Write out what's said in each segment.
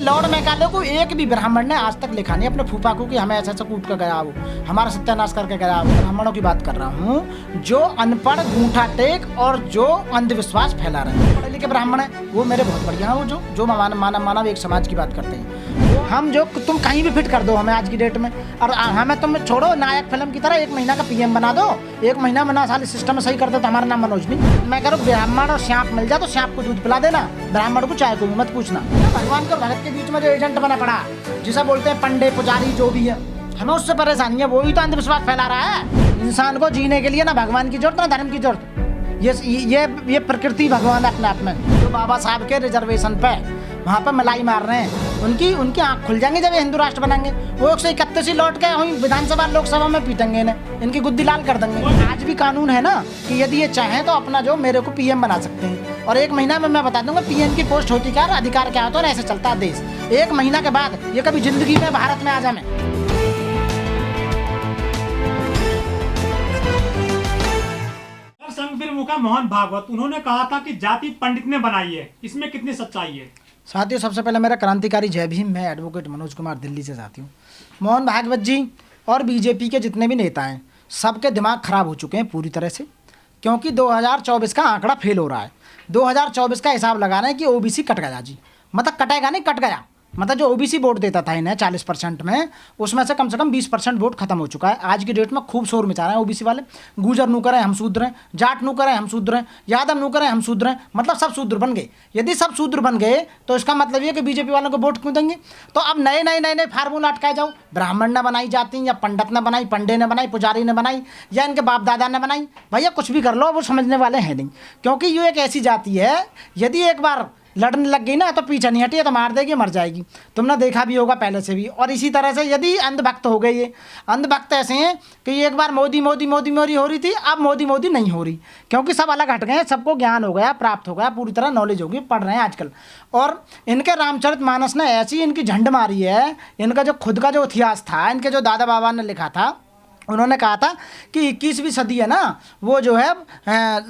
Lord Macaulay को एक भी ब्राह्मण ने आज तक लिखा नहीं अपने फूफा को कि हमें ऐसा ऐसा कूट कर गया वो, हमारा सत्यानाश करके गया वो। ब्राह्मणों की बात कर रहा हूँ जो अनपढ़ गूंठा टेक और जो अंधविश्वास फैला रहे हैं। पढ़े लिखे ब्राह्मण है वो मेरे बहुत बढ़िया है, वो जो मानव एक समाज की बात करते हैं। हम जो तुम कहीं भी फिट कर दो हमें आज की डेट में, और हमें तुम छोड़ो नायक फिल्म की तरह 1 महीना का पीएम बना दो, 1 महीना में ना साल सिस्टम में सही कर दो तो हमारा नाम मनोज नहीं। मैं कह रहा हूँ ब्राह्मण और सांप मिल जाए तो सांप को दूध पिला देना, ब्राह्मण को चाय को भी मत पूछना। भगवान के भगत के बीच में जो एजेंट बना पड़ा जिसे बोलते हैं पंडे पुजारी जो भी है, हमें उससे परेशानी है। वो ही तो अंधविश्वास फैला रहा है। इंसान को जीने के लिए ना भगवान की जरूरत ना धर्म की जरूरत, ये प्रकृति भगवान अपने आप में। जो बाबा साहब के रिजर्वेशन पे वहाँ पर मलाई मार रहे हैं उनकी आँख खुल जाएंगे जब ये हिंदू राष्ट्र बनेंगे। वो 131 ही लौट के वहीं विधानसभा लोकसभा में पीटेंगे इन्हें, इनकी गुद्दी लाल कर देंगे। आज भी कानून है ना कि यदि ये चाहें तो अपना जो मेरे को पीएम बना सकते हैं, और 1 महीना में मैं बता दूंगा पीएम की पोस्ट होती क्या, अधिकार क्या होता है, और ऐसे चलता है देश। 1 महीना के बाद ये कभी जिंदगी में भारत में आ जाए। संघ प्रमुख का मोहन भागवत, उन्होंने कहा था कि जाति पंडित ने बनाई है, इसमें कितनी सच्चाई है? साथियों सबसे पहले मेरा क्रांतिकारी जय भीम। मैं एडवोकेट मनोज कुमार दिल्ली से साथी हूँ। मोहन भागवत जी और बीजेपी के जितने भी नेता हैं सबके दिमाग खराब हो चुके हैं पूरी तरह से, क्योंकि 2024 का आंकड़ा फेल हो रहा है। 2024 का हिसाब लगा रहे हैं कि ओबीसी कट गया जी, मतलब कटेगा नहीं, कट गया। मतलब जो ओबीसी वोट देता था इन्हें 40% में, उसमें से कम 20% वोट खत्म हो चुका है। आज की डेट में खूब शोर मचा रहे हैं ओबीसी वाले, गुजर नू करें हम शूद्र हैं, जाट नू करें हम शूद्र हैं, यादव नू करें हम शूद्र हैं, मतलब सब शूद्र बन गए। यदि सब शूद्र बन गए तो इसका मतलब ये कि बीजेपी वालों को वोट क्यों देंगे? तो अब नए फार्मूला अटकाए जाओ। ब्राह्मण ने बनाई जाती या पंडित ने बनाई, पंडे ने बनाई, पुजारी ने बनाई, या इनके बाप दादा ने बनाई, भैया कुछ भी कर लो, वो समझने वाले हैं नहीं। क्योंकि ये एक ऐसी जाति है यदि एक बार लड़ने लग गई ना तो पीछे नहीं हटी, तो मार देगी, मर जाएगी। तुमने देखा भी होगा पहले से भी। और इसी तरह से यदि अंधभक्त हो गए, ये अंधभक्त ऐसे हैं कि एक बार मोदी मोदी मोदी मोदी हो रही थी, अब मोदी मोदी नहीं हो रही, क्योंकि सब अलग हट गए हैं, सबको ज्ञान हो गया, प्राप्त हो गया, पूरी तरह नॉलेज होगी, पढ़ रहे हैं आजकल। और इनके रामचरितमानस ने ऐसी इनकी झंड मारी है, इनका जो खुद का जो इतिहास था, इनके जो दादा बाबा ने लिखा था, उन्होंने कहा था कि 21वीं सदी है ना वो जो है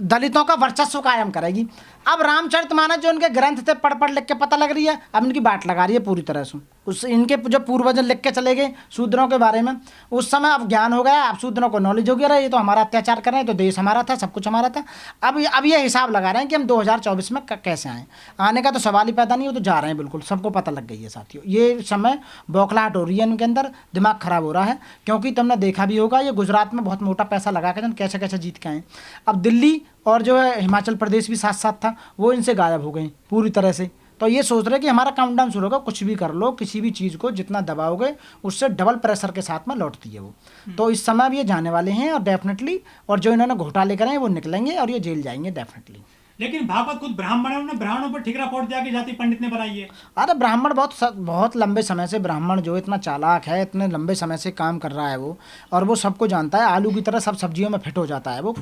दलितों का वर्चस्व कायम करेगी। अब रामचरितमानस जो इनके ग्रंथ थे पढ़ लिख के पता लग रही है, अब इनकी बाट लगा रही है पूरी तरह से। उस इनके जो पूर्वज लिख के चले गए शूद्रों के बारे में, उस समय अब ज्ञान हो गया, अब शूद्रों को नॉलेज हो गया, ये तो हमारा अत्याचार कर रहे हैं, तो देश हमारा था, सब कुछ हमारा था। अब ये हिसाब लगा रहे हैं कि हम 2024 में कैसे आएँ। आने का तो सवाल ही पैदा नहीं हो, तो जा रहे हैं बिल्कुल, सबको पता लग गई है साथियों। ये समय बौखलाहट हो रही है इनके अंदर, दिमाग खराब हो रहा है। क्योंकि तुमने देखा भी होगा ये गुजरात में बहुत मोटा पैसा लगा के कैसे कैसे जीत के आए। अब दिल्ली और जो है हिमाचल प्रदेश भी साथ साथ था, वो इनसे गायब हो गए पूरी तरह से। तो ये सोच रहे कि हमारा काउंटडाउन शुरू होगा, कुछ भी कर लो, किसी भी चीज़ को जितना दबाओगे उससे डबल प्रेशर के साथ में लौटती है वो। तो इस समय अब ये जाने वाले हैं और डेफिनेटली, और जो इन्होंने घोटाले करे हैं वो निकलेंगे और ये जेल जाएंगे डेफिनेटली। लेकिन भागवत खुद ब्राह्मण है, उन्होंने ब्राह्मणों पर ठिकरा फोड़ दिया कि जाति पंडित ने बनाई है। अरे ब्राह्मण बहुत लंबे समय से, ब्राह्मण जो इतना चालाक है, इतने लंबे समय से काम कर रहा है वो, और वो सबको जानता है। आलू की तरह सब सब्जियों में फिट हो जाता है वो।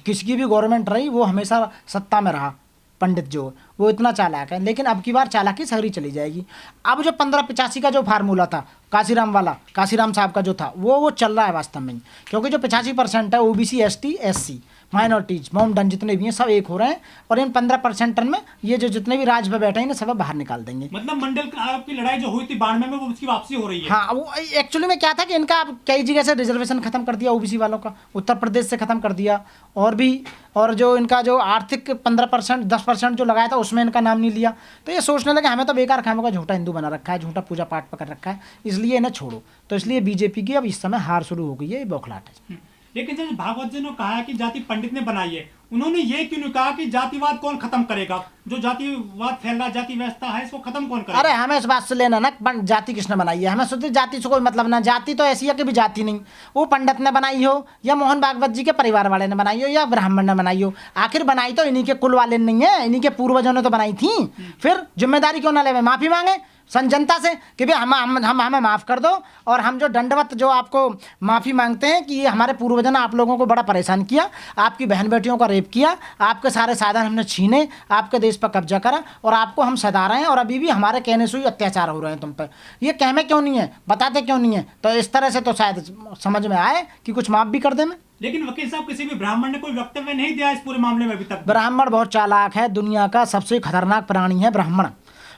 किसी की भी गवर्नमेंट रही वो हमेशा सत्ता में रहा। पंडित जो वो इतना चालाक है, लेकिन अब की बार चालाकी सहरी चली जाएगी। अब जो 1585 का जो फार्मूला था काशीराम वाला, काशीराम साहब का जो था वो चल रहा है वास्तव में, क्योंकि जो 85% है ओबीसी एसटी एससी माइनॉरिटीज मोमडन जितने भी हैं सब एक हो रहे हैं, और इन 15% में ये जो जितने भी राज पे बैठे हैं सब बाहर निकाल देंगे। मतलब मंडल की लड़ाई जो हुई थी 92 में, वो उसकी वापसी हो रही है। हाँ, वो एक्चुअली में क्या था कि इनका कई जगह से रिजर्वेशन खत्म कर दिया ओबीसी वालों का, उत्तर प्रदेश से खत्म कर दिया, और जो इनका जो आर्थिक 15% 10% जो लगाया था उसमें इनका नाम नहीं लिया। तो ये सोचने लगे हमें तो बेकार खामों का झूठा हिंदू बना रखा है, झूठा पूजा पाठ पकड़ रखा है, इसलिए इन्हें छोड़ो। तो इसलिए बीजेपी की अब इस समय हार शुरू हो गई है, ये बौखलाहट है। लेकिन जब भागवत जी ने कहा कि जाति पंडित ने बनाई है, उन्होंने ये क्यों नहीं कहा कि जातिवाद कौन खत्म करेगा? जो जातिवाद फैल रहा, जाति व्यवस्था है, इसको खत्म कौन करेगा? अरे हमें इस बात से लेना ना जाति किसने बनाई है, हमें सोचते जाति से कोई मतलब ना। जाति तो ऐसी है कि भी जाति नहीं, वो पंडित ने बनाई हो या मोहन भागवत जी के परिवार वाले ने बनाई हो या ब्राह्मण ने बनाई हो, आखिर बनाई तो इन्हीं के कुल वाले नहीं है, इन्हीं के पूर्वजों ने तो बनाई थी। फिर जिम्मेदारी क्यों ना ले, माफी मांगे जनता से कि भाई हमें माफ़ कर दो, और हम जो दंडवत जो आपको माफ़ी मांगते हैं कि ये हमारे पूर्वजों ने आप लोगों को बड़ा परेशान किया, आपकी बहन बेटियों का रेप किया, आपके सारे साधन हमने छीने, आपके देश पर कब्जा करा, और आपको हम सदा रहे हैं, और अभी भी हमारे कहने से ही अत्याचार हो रहे हैं तुम पर। ये कहने क्यों नहीं है, बताते क्यों नहीं है? तो इस तरह से तो शायद समझ में आए कि कुछ माफ़ भी कर दे। मैं लेकिन वकील साहब किसी भी ब्राह्मण ने कोई वक्तव्य नहीं दिया इस पूरे मामले में अभी तक। ब्राह्मण बहुत चालाक है, दुनिया का सबसे खतरनाक प्राणी है ब्राह्मण।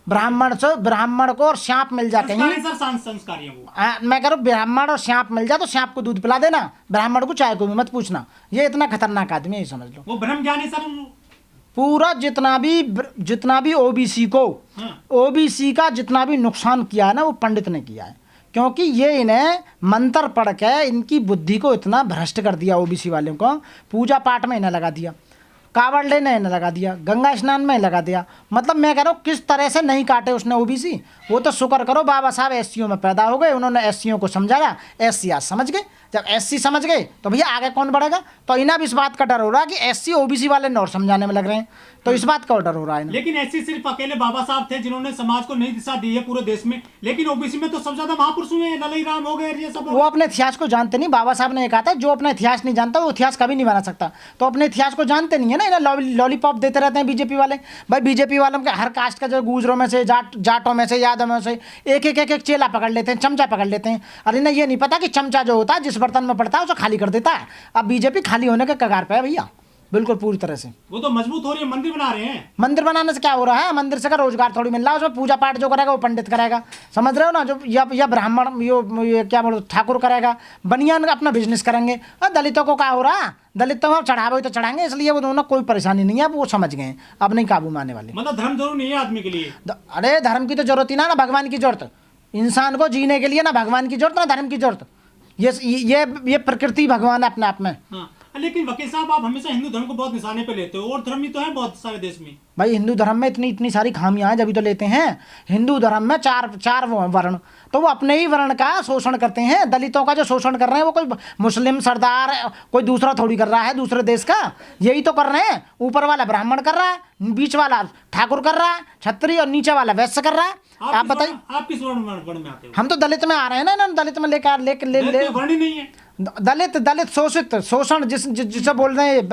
ब्राह्मण को और सांप मिल जाते हैं। संस्कारी सर, संस्कारी है वो। मैं कह रहा हूँ ब्राह्मण और सांप मिल जाए तो सांप को दूध पिला देना, ब्राह्मण को चाय को भी मत पूछना। ये इतना खतरनाक आदमी है, ये समझ लो। वो ब्रह्म ज्ञानी सर। पूरा जितना भी ओबीसी का जितना भी नुकसान किया है ना, वो पंडित ने किया है। क्योंकि ये इन्हें मंत्र पढ़ के इनकी बुद्धि को इतना भ्रष्ट कर दिया, ओबीसी वालों को। पूजा पाठ में इन्हें लगा दिया, कावड़ लेने इन्हें लगा दिया, गंगा स्नान में लगा दिया। मतलब मैं कह रहा हूँ किस तरह से नहीं काटे उसने ओबीसी। वो तो शुक्र करो बाबा साहब एससीओ में पैदा हो गए, उन्होंने एससीओ को समझाया, एससी आज समझ गए। जब एससी समझ गए तो भैया आगे कौन बढ़ेगा। तो इन्हें भी इस बात का डर हो रहा है कि एससी ओबीसी वाले नौ समझाने में लग रहे हैं, तो इस बात का डर हो रहा है। लेकिन एससी सिर्फ अकेले बाबा साहब थे जिन्होंने समाज को नई दिशा दी है पूरे देश में। लेकिन ओबीसी में तो सबसे ज्यादा महापुरुष हुए, ललाई राम हो गए, ये सब। वो अपने इतिहास को जानते नहीं। बाबा साहब ने कहा था जो अपना इतिहास नहीं जानता वो इतिहास कभी नहीं बना सकता। तो अपने इतिहास को जानते नहीं है ना, इन्हें लॉलीपॉप देते रहते हैं बीजेपी वाले। भाई बीजेपी वालों के हर कास्ट का जो गुजरों में से, जाटों में से, यादव में से एक चेला पकड़ लेते हैं, चमचा पकड़ लेते हैं। और इन्हें ये नहीं पता कि चमचा जो होता है जिस बर्तन में पड़ता है उसे खाली कर देता है। अब बीजेपी खाली होने के कगार पे है भैया, बिल्कुल पूरी तरह से। वो तो मजबूत हो रही है, मंदिर बना रहे हैं। मंदिर बनाने से क्या हो रहा है, मंदिर से का रोजगार थोड़ी मिल रहा है। उसमें पूजा पाठ जो करेगा वो पंडित करेगा, समझ रहे हो ना। जो या ब्राह्मण ये क्या बोलो ठाकुर करेगा, बनियान का अपना बिजनेस करेंगे। और दलितों को क्या हो रहा है, दलित तो चढ़ावे तो चढ़ाएंगे, इसलिए वो दोनों कोई परेशानी नहीं है, वो समझ गए, अब नहीं काबू में आने वाले। मतलब धर्म जरूर नहीं है आदमी के लिए। अरे धर्म की तो जरूरत ही ना भगवान की जरूरत। इंसान को जीने के लिए ना भगवान की जरूरत ना धर्म की जरूरत। ये प्रकृति भगवान है अपने आप में। हाँ, लेकिन वकील साहब आप हमेशा हिंदू धर्म को बहुत निशाने पे लेते हो, और धर्म ही तो है बहुत सारे देश में। भाई हिंदू धर्म में इतनी सारी खामियां हैं, जब तो लेते हैं। हिंदू धर्म में चार वो वर्ण, तो वो अपने ही वर्ण का शोषण करते हैं। दलितों का जो शोषण कर रहे हैं वो कोई मुस्लिम सरदार कोई दूसरा थोड़ी कर रहा है, दूसरे देश का यही तो कर रहे हैं। ऊपर वाला ब्राह्मण कर रहा है, बीच वाला ठाकुर कर रहा है, क्षत्रिय, और नीचे वाला वैश्य कर रहा है। आप बताइए आप किस वर्ण में आते हो? हम तो दलित में आ रहे हैं ना, दलित में लेकर वर्ण ही नहीं है। दलित शोषण जिसे बोल रहे हैं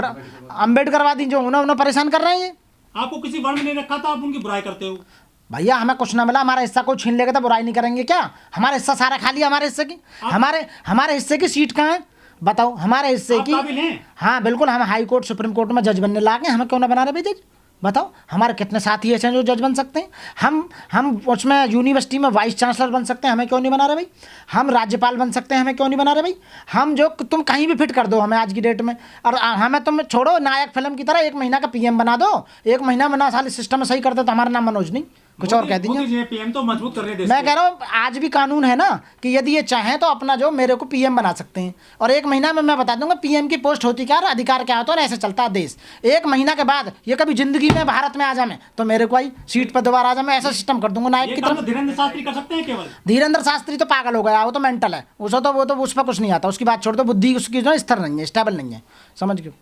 अम्बेडकरवादी जो उन्हें परेशान कर रहे हैं। ये आपको किसी वर्ण में नहीं रखा था, आप उनकी बुराई करते हो। भैया हमें कुछ ना मिला, हमारा हिस्सा कोई छीन लेगा तो बुराई नहीं करेंगे क्या? हमारा हिस्सा सारा खाली है, हमारे हिस्से की। हमारे हिस्से की सीट कहाँ है बताओ? हमारे हिस्से की, हाँ बिल्कुल, हम हाई कोर्ट सुप्रीम कोर्ट में जज बनने लागे, हमें क्यों ना बना रहे भाई जज? बताओ हमारे कितने साथी ऐसे हैं जो जज बन सकते हैं। हम उसमें यूनिवर्सिटी में वाइस चांसलर बन सकते हैं, हमें क्यों नहीं बना रहे भाई? हम राज्यपाल बन सकते हैं, हमें क्यों नहीं बना रहे भाई? हम जो तुम कहीं भी फिट कर दो हमें आज की डेट में, और हमें तुम छोड़ो नायक फिल्म की तरह 1 महीना का पीएम बना दो, 1 महीना में ना साले सिस्टम सही कर दो तो हमारा नाम मनोज नहीं कुछ और कह दीजिए। पीएम तो मजबूत कर रहे हैं। मैं कह रहा हूँ आज भी कानून है ना कि यदि ये चाहें तो अपना जो मेरे को पीएम बना सकते हैं, और 1 महीना में मैं बता दूंगा पीएम की पोस्ट होती क्या और अधिकार क्या होता है, और ऐसे चलता है देश। 1 महीना के बाद ये कभी जिंदगी में भारत में आ जाए तो मेरे को आई सीट पर दोबारा आ जाए, मैं ऐसा सिस्टम कर दूंगा नायक की तरफ। धीरेन्द्र शास्त्री कर सकते हैं केवल। धीरेन्द्र शास्त्री तो पागल हो गया, वो तो मेंटल है, उसे तो वो तो उस पर कुछ नहीं आता, उसकी बात छोड़ दो, बुद्धि उसकी जो स्थिर नहीं है, स्टेबल नहीं है, समझ गए?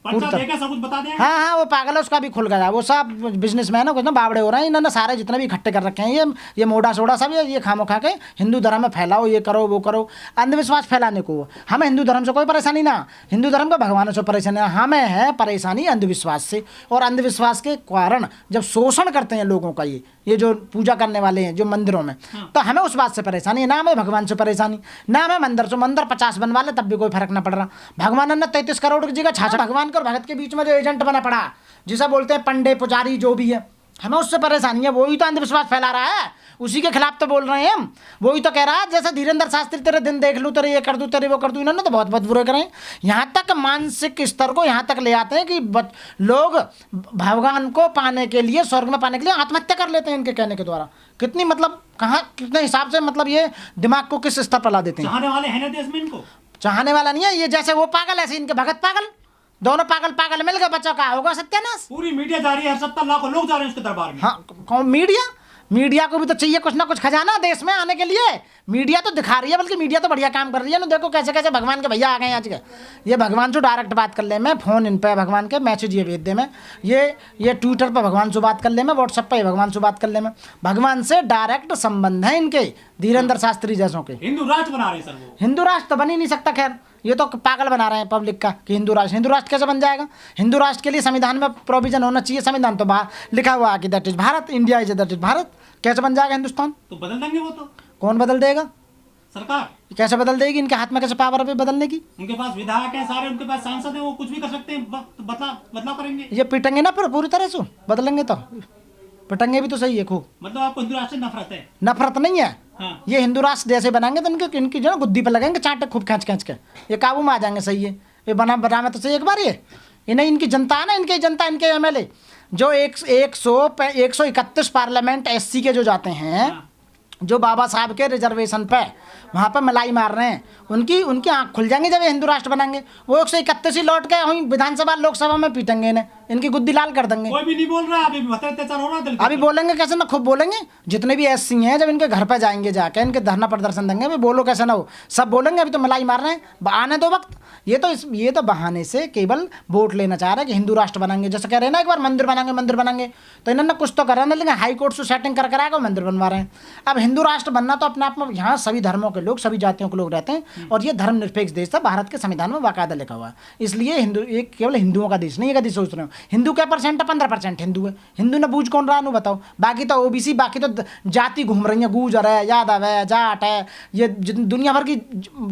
हाँ वो पागल है, उसका भी खुल गया। वो सब बिजनेसमैन है, कुछ ना बावड़े हो रहे हैं, इन्होंने सारे जितने भी इकट्ठे कर रखे हैं ये मोटा सोडा सब ये खामो खा के हिंदू धर्म में फैलाओ, ये करो वो करो, अंधविश्वास फैलाने को। हमें हिंदू धर्म से कोई परेशानी ना, हिंदू धर्म को भगवानों से परेशानी ना, हमें है परेशानी अंधविश्वास से। और अंधविश्वास के कारण जब शोषण करते हैं लोगों का ये जो पूजा करने वाले हैं जो मंदिरों में, तो हमें उस बात से परेशानी है ना, हमें भगवान से परेशानी ना, हमें मंदिर 50 बनवा ले तब भी कोई फर्क ना पड़ रहा। भगवान ने 33 करोड़ की जगह 66 भगवान के और भगत के बीच में जो एजेंट बना पड़ा, जिसे बोलते हैं पंडे पुजारी जो भी है, हमें उससे परेशानी है। वही तो अंधविश्वास फैला रहा है, उसी के खिलाफ तो बोल रहे हैं हम। वही तो कह रहा है जैसे धीरेन्द्र शास्त्री तेरे दिन देख लूँ, तेरे ये कर दूँ, तेरे वो कर दूँ, इन्होंने तो बहुत बुरे करे। यहाँ तक मानसिक स्तर को यहाँ तक ले आते हैं कि लोग भगवान को पाने के लिए, स्वर्ग में पाने के लिए आत्महत्या कर लेते हैं इनके कहने के द्वारा। कितनी मतलब कहाँ कितने हिसाब से मतलब ये दिमाग को किस स्तर पर ला देते हैं। चाहने वाले हैं ना देश में, इनको चाहने वाला नहीं है। ये जैसे वो पागल ऐसे इनके भगत पागल, दोनों पागल मिल गए, बच्चा का होगा सत्यानाश। पूरी मीडिया जा रही है, 70 लाखों लोग जा रहे हैं उसके दरबार में। हाँ कौन मीडिया को भी तो चाहिए कुछ ना कुछ खजाना देश में आने के लिए। मीडिया तो दिखा रही है, बल्कि मीडिया तो बढ़िया काम कर रही है ना। देखो कैसे कैसे भगवान के भैया आ गए आज के। ये भगवान से डायरेक्ट बात कर ले, मैं फ़ोन इन पे भगवान के मैसेज ये भेज दे, मैं ये ट्विटर पर भगवान से बात कर ले, मैं व्हाट्सएप पर भगवान से बात कर ले, मैं भगवान से डायरेक्ट संबंध है इनके, धीरेन्द्र शास्त्री जैसों के। हिंदू राष्ट्र बना रहे हैं सर वो। हिंदू राष्ट्र तो बन ही नहीं सकता। खैर ये तो पागल बना रहे हैं पब्लिक का कि हिंदू राष्ट्र कैसे बन जाएगा? हिंदू राष्ट्र के लिए संविधान में प्रोविजन होना चाहिए। संविधान तो लिखा हुआ है कि that is Bharat, India is that is Bharat. कैसे बन जाएगा हिंदुस्तान? तो बदल देंगे वो तो। कौन बदल देगा? सरकार। कैसे बदल देगी? इनके हाथ में कैसे पावर है बदलने की? उनके पास विधायक है सारे, उनके पास सांसद है, वो कुछ भी कर सकते हैं, बदलाव करेंगे। ये पीटेंगे ना पूरी तरह से, बदलेंगे तो पिटेंगे भी तो सही है खूब। मतलब आपको हिंदू राष्ट्र से नफरत है? नफरत नहीं है। हाँ। ये हिंदू राष्ट्र जैसे बनाएंगे तो इनकी जो है गुद्दी पे लगेंगे चांटे खूब खींच खींच के, ये काबू में आ जाएंगे। सही है, ये बनाना तो सही एक बार। ये नहीं, इनकी जनता है ना, इनकी जनता, इनके एमएलए जो 131 पार्लियामेंट SC के जो जाते हैं, जो बाबा साहब के रिजर्वेशन पे वहाँ पर मलाई मार रहे हैं, उनकी आँख खुल जाएंगी जब ये हिंदू राष्ट्र बनाएंगे। वो 131 ही लौट के वहीं विधानसभा लोकसभा में पीटेंगे इन्हें, इनकी गुद्दी लाल कर देंगे। कोई भी नहीं बोल रहा, अभी अत्याचार हो रहा है। अभी बोलेंगे कैसे ना, खूब बोलेंगे। जितने भी SC हैं जब इनके घर पे जाएंगे, जाके इनके धरना प्रदर्शन देंगे, अभी बोलो कैसे ना हो, सब बोलेंगे। अभी तो मलाई मार रहे हैं, आने दो वक्त। ये तो बहाने से केवल वोट लेना चाह रहे हैं कि हिंदू राष्ट्र बनाएंगे। जैसे कह रहे हैं ना एक बार मंदिर बनाएंगे, तो इन्होंने कुछ तो करा ना, लेकिन हाई कोर्ट से सेटिंग कर आएगा मंदिर बनवा रहे हैं। अब हिंदू राष्ट्र बनना तो अपने आप में, यहाँ सभी धर्मों के लोग, सभी जातियों के लोग रहते हैं, और ये धर्मनिरपेक्ष देश था, भारत के संविधान में बाकायदा लिखा हुआ है। इसलिए ये केवल हिंदुओं का देश नहीं है। कभी सोच रहे हो हिंदू क्या परसेंट है? 15% हिंदू है। हिंदू ने बूझ कौन रहा है बताओ? बाकी तो OBC, बाकी तो जाति घूम रही है, गुर्जर है, यादव है, जाट है, ये दुनिया भर की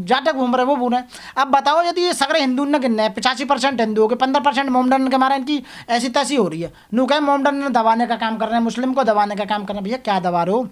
जाटें घूम रहे, वो बोल रहे हैं। अब बताओ यदि ये सगरे हिंदू ने गिनने 85% हिंदू हो गए, 15% मोमडन के मारे इनकी ऐसी तैसी हो रही है। नू कहे मोमडन ने दबाने का काम कर रहे हैं, मुस्लिम को दबाने का काम कर रहे हैं। भैया क्या दबा रहे हो?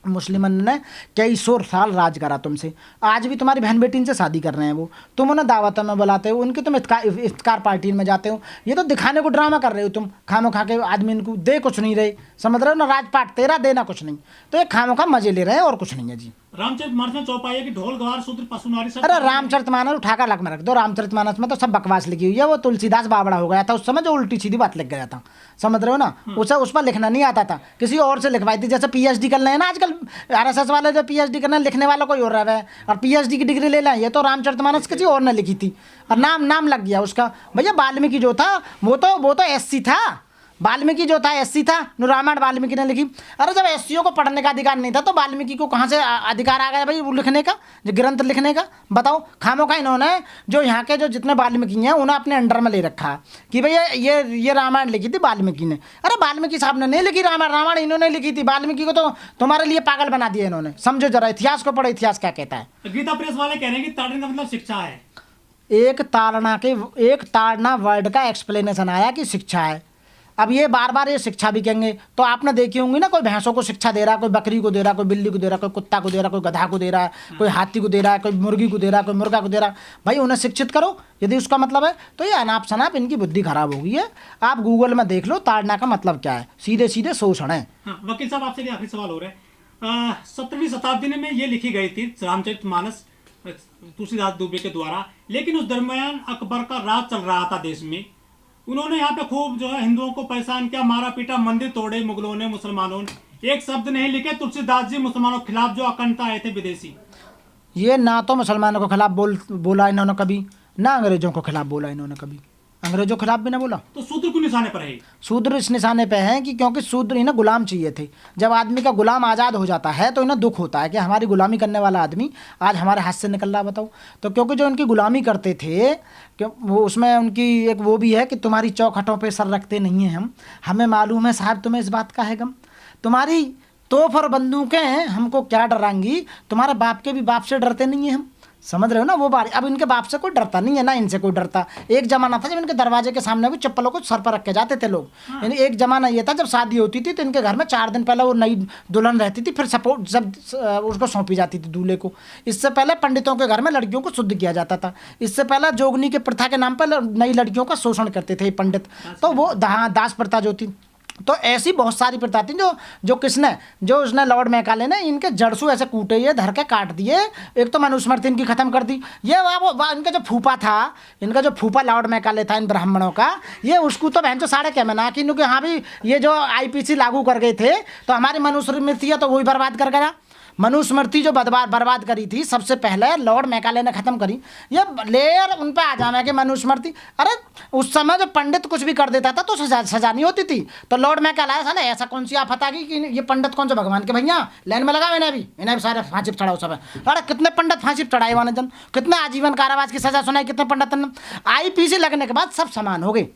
मुस्लिमन ने कई 100 साल राज करा तुमसे, आज भी तुम्हारी बहन बेटी से शादी कर रहे हैं वो, तुम उन्हें दावतों में बुलाते हो, उनकी तुम इफ्तार पार्टी में जाते हो। ये तो दिखाने को ड्रामा कर रहे हो तुम, खामो खा के आदमी इनको दे कुछ नहीं रहे, समझ रहे हो ना? राजपाट तेरा, देना कुछ नहीं, तो ये खामो खा मजे ले रहे हैं और कुछ नहीं है जी। रामचरितमानस में चौपाई कि ढोल गवार शूद्र पशु नारी सब। अरे रामचरितमानस उठाकर लग में रख दो। रामचरितमानस में तो सब बकवास लिखी हुई है। वो तुलसीदास बावड़ा हो गया था उस समय, जो उल्टी सीधी बात लिख गया था, समझ रहे हो ना? उसे उस पर लिखना नहीं आता था, किसी और से लिखवाई थी। जैसे PhD कर रहे हैं ना आजकल RSS वाले, जो PhD करना लिखने वाला कोई और रहा है, और PhD की डिग्री ले लें। ये तो रामचरितमानस किसी और ने लिखी थी और नाम लग गया उसका। भैया वाल्मीकि जो था वो तो SC था, वाल्मीकि जो था SC था, रामायण वाल्मीकि ने लिखी। अरे जब SCओं को पढ़ने का अधिकार नहीं था तो वाल्मीकि को कहाँ से अधिकार आ गया भाई वो लिखने का, जो ग्रंथ लिखने का? बताओ। खामो खा इन्होंने जो यहाँ के जो जितने वाल्मीकि हैं उन्हें अपने अंडर में ले रखा कि भैया ये रामायण लिखी थी वाल्मीकि ने। अरे वाल्मीकि साहब ने नहीं लिखी रामायण इन्होंने लिखी थी। वाल्मीकि को तो तुम्हारे लिए पागल बना दिया इन्होंने। समझो जरा, इतिहास को पढ़ो, इतिहास क्या कहता है। गीता प्रेस वाले कह रहे हैं कि ताड़ना का मतलब शिक्षा है। एक ताड़ना वर्ड का एक्सप्लेनेशन आया कि शिक्षा है। अब ये बार बार ये शिक्षा भी कहेंगे तो आपने देखी होंगी ना, कोई भैंसों को शिक्षा दे रहा है, कोई बकरी को दे रहा है, कोई बिल्ली को दे रहा है, कोई कुत्ता को दे रहा है, कोई गधा को दे रहा है, कोई हाथी को दे रहा है, कोई मुर्गी को दे रहा है, कोई मुर्गा को दे रहा है। भाई उन्हें शिक्षित करो यदि उसका मतलब है। तो ये अनाप शनाप इनकी बुद्धि खराब हो गई है। आप गूगल में देख लो ताड़ना का मतलब क्या है, सीधे सीधे शोषण है। वकील साहब आपसे आखिरी सवाल हो रहा है। 17वीं शताब्दी में ये लिखी गई थी रामचरितमानस तुलसीदास दुबे के द्वारा, लेकिन उस दरमियान अकबर का राज चल रहा था देश में। उन्होंने यहाँ पे खूब जो है हिंदुओं को परेशान किया, मारा पीटा, मंदिर तोड़े मुगलों ने, मुसलमानों ने। एक शब्द नहीं लिखे तुलसीदास जी मुसलमानों के खिलाफ जो अकंठता आए थे विदेशी। ये ना तो मुसलमानों के खिलाफ बोला इन्होंने कभी, ना अंग्रेजों के खिलाफ बोला इन्होंने कभी। अंग्रेजों के खिलाफ भी ना बोला। तो शूद्र क्यों निशाने पर है? शूद्र इस निशाने पे है कि क्योंकि शूद्र इन्हें गुलाम चाहिए थे। जब आदमी का गुलाम आज़ाद हो जाता है तो इन्हें दुख होता है कि हमारी गुलामी करने वाला आदमी आज हमारे हाथ से निकल रहा। बताओ। तो क्योंकि जो उनकी गुलामी करते थे, क्यों वो उसमें उनकी एक वो भी है कि तुम्हारी चौखटों पे सर रखते नहीं हैं हम, हमें मालूम है साहब तुम्हें इस बात का है गम। तुम्हारी तोप और बंदूकें हमको क्या डराएंगी, तुम्हारे बाप के भी बाप से डरते नहीं हैं हम। समझ रहे हो ना वो बारी। अब इनके बाप से कोई डरता नहीं है, ना इनसे कोई डरता। एक जमाना था जब इनके दरवाजे के सामने भी चप्पलों को सर पर रख के जाते थे लोग। एक जमाना ये था जब शादी होती थी तो इनके घर में 4 दिन पहले वो नई दुल्हन रहती थी, फिर सपोर्ट जब उसको सौंपी जाती थी दूल्हे को। इससे पहले पंडितों के घर में लड़कियों को शुद्ध किया जाता था। इससे पहले जोगनी के प्रथा के नाम पर नई लड़कियों का शोषण करते थे पंडित। तो वो दास प्रथा जो थी, तो ऐसी बहुत सारी प्रथा थी जो उसने लॉर्ड मैकाले ने इनके जड़सू ऐसे कूटे, ये धर के काट दिए। एक तो मनुस्मृति इनकी खत्म कर दी। ये इनका जो फूफा था, लॉर्ड मैकाले था इन ब्राह्मणों का, ये उसको तो बहन जो साढ़े क्या मना कि इनके हाँ भी ये जो IPC लागू कर गए थे तो हमारी मनुस्मृति है तो वही बर्बाद कर गया। मनुस्मृति जो बर्बाद करी थी सबसे पहले लॉर्ड मैकाले ने खत्म करी। ये लेयर उन पे आ जाना कि मनुस्मृति, अरे उस समय जो पंडित कुछ भी कर देता था तो सजा नहीं होती थी। तो लॉर्ड मैकाले साला ऐसा कौन सी आफत आ गई कि ये पंडित कौन से भगवान के भैया लाइन में लगा। इन्हें भी सारे फांसी पर चढ़ाओ सब है। अरे कितने पंडित फांसी पर चढ़ाए वाले जन, कितने आजीवन कारावास की सजा सुनाई, कितने पंडित ने। IPC लगने के बाद सब समान हो गए।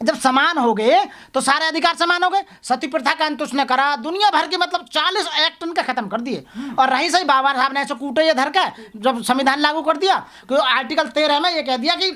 जब समान हो गए तो सारे अधिकार समान हो गए। सती प्रथा का अंत उसने करा, दुनिया भर के मतलब 40 एक्ट उनके खत्म कर दिए। और रही सही बाबा साहब ने ऐसे कूटे ये धर के जब संविधान लागू कर दिया, आर्टिकल 13 में ये कह दिया कि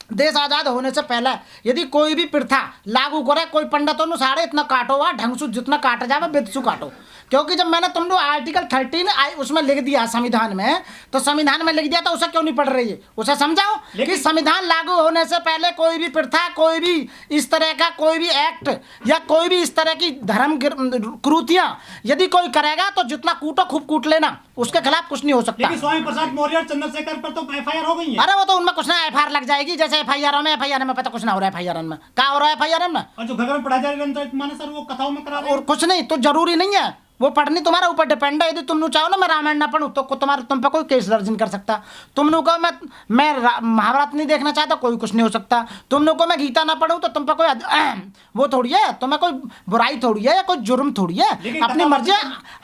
देश आजाद होने से पहले यदि कोई भी प्रथा लागू करे, कोई पंडितों ने साढ़े इतना काटो वा ढंग से जितना काटा जाए बेदसू काटो। क्योंकि जब मैंने तुम लोग आर्टिकल 13 उसमें लिख दिया संविधान में, तो संविधान में लिख दिया तो उसे क्यों नहीं पढ़ रही है? उसे समझाओ कि संविधान लागू होने से पहले कोई भी प्रथा, कोई भी इस तरह का कोई भी एक्ट या कोई भी इस तरह की धर्म कृतियां यदि कोई करेगा तो जितना कूटो खूब कूट लेना, उसके खिलाफ कुछ नहीं हो सकता। लेकिन स्वामी प्रसाद मौर्य और चंद्रशेखर पर तो FIR हो गई है। अरे वो तो उनमें कुछ ना FIR लग जाएगी, जैसे FIR में पता कुछ ना हो रहा है। FIR में क्या हो रहा है? FIR में और जो घर में पढ़ा जा रहा है माने सर वो कथाओं में करा रहे और कुछ नहीं, तो जरूरी नहीं है वो पढ़नी, तुम्हारे ऊपर डिपेंड है। यदि तुम चाहो ना मैं रामायण ना पढ़ूं तो तुम पे कोई केस दर्ज नहीं कर सकता। तुम लोग को मैं महाभारत नहीं देखना चाहता, कोई कुछ नहीं हो सकता। तुम लोग को मैं गीता ना पढ़ूं तो तुम पे कोई वो थोड़ी है, तुम्हें कोई बुराई थोड़ी है या कोई जुर्म थोड़ी है। अपनी मर्जी,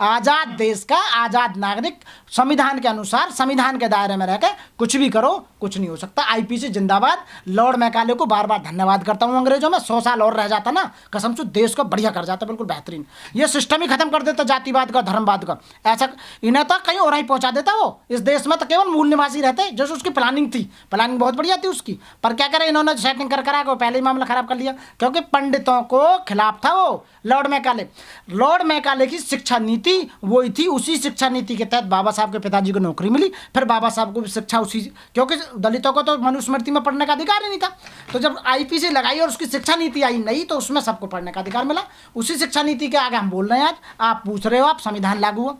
आजाद देश का आजाद नागरिक संविधान के अनुसार संविधान के दायरे में रहकर कुछ भी करो, कुछ नहीं हो सकता। IPC जिंदाबाद। लॉर्ड मैकाले को बार बार धन्यवाद करता हूँ। अंग्रेजों में 100 साल और रह जाता ना, कसम से देश को बढ़िया कर जाता, बिल्कुल बेहतरीन। ये सिस्टम ही खत्म कर देता जातिवाद का, धर्मवाद का। ऐसा इन्हें तो कहीं और ही पहुंचा देता वो। इस देश में तो केवल मूल निवासी रहते, जैसे उसकी प्लानिंग थी, प्लानिंग बहुत बढ़िया थी उसकी, पर क्या करें इन्होंने सेटिंग कर करा को पहले ही मामला खराब कर लिया, क्योंकि पंडितों को खिलाफ था वो लॉर्ड मैकाले की शिक्षा नीति वही थी। उसी शिक्षा नीति के तहत बाबा साहब के पिताजी को नौकरी मिली, फिर बाबा साहब को भी शिक्षा उसी, क्योंकि दलितों को तो मनुस्मृति में पढ़ने का अधिकार ही नहीं था। तो जब IPC लगाई और उसकी शिक्षा नीति आई नहीं, तो उसमें सबको पढ़ने का अधिकार मिला। उसी शिक्षा नीति के आगे हम बोल रहे हैं आज। आप पूछ रहे हो आप संविधान लागू हुआ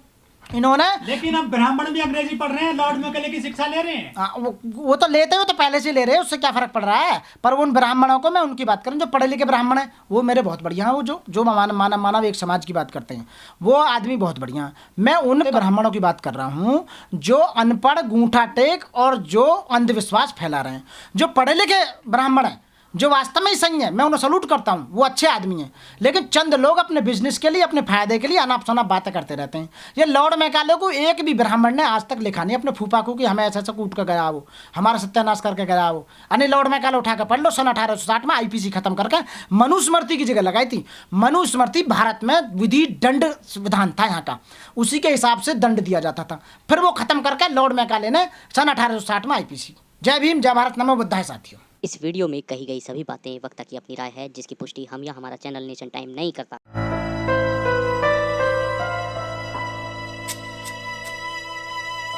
इन्होंने, लेकिन अब ब्राह्मण भी अंग्रेजी पढ़ रहे हैं, लॉर्ड मैकाले की शिक्षा ले रहे हैं। वो तो लेते हो तो पहले से ले रहे हैं, उससे क्या फर्क पड़ रहा है। पर उन ब्राह्मणों को मैं उनकी बात करूं जो पढ़े लिखे ब्राह्मण हैं, वो मेरे बहुत बढ़िया हैं। वो जो मानव एक समाज की बात करते हैं, वो आदमी बहुत बढ़िया है। मैं उन ब्राह्मणों की बात कर रहा हूँ जो अनपढ़, गूंठा टेक और जो अंधविश्वास फैला रहे हैं। जो पढ़े लिखे ब्राह्मण हैं, जो वास्तव में ही सही है, मैं उन्हें सलूट करता हूँ, वो अच्छे आदमी हैं। लेकिन चंद लोग अपने बिजनेस के लिए, अपने फायदे के लिए अनाप शनाप बातें करते रहते हैं। ये लॉर्ड मैकाले को एक भी ब्राह्मण ने आज तक लिखा नहीं अपने फूफा को कि हमें ऐसा ऐसा कूट कर गया वो, हमारा सत्यानाश करके गया वो। अनिल लॉर्ड मैकाले उठा कर पढ़ लो, सन 1860 में IPC खत्म करके मनुस्मृति की जगह लगाई थी। मनुस्मृति भारत में विधि दंड विधान था यहाँ का, उसी के हिसाब से दंड दिया जाता था। फिर वो खत्म करके लॉर्ड मैकाले ने सन 1860 में IPC। जय भीम, जय भारत, नमो बुद्धाय साथियों। इस वीडियो में कही गई सभी बातें वक्ता की अपनी राय है, जिसकी पुष्टि हम या हमारा चैनल नेशन टाइम नहीं करता।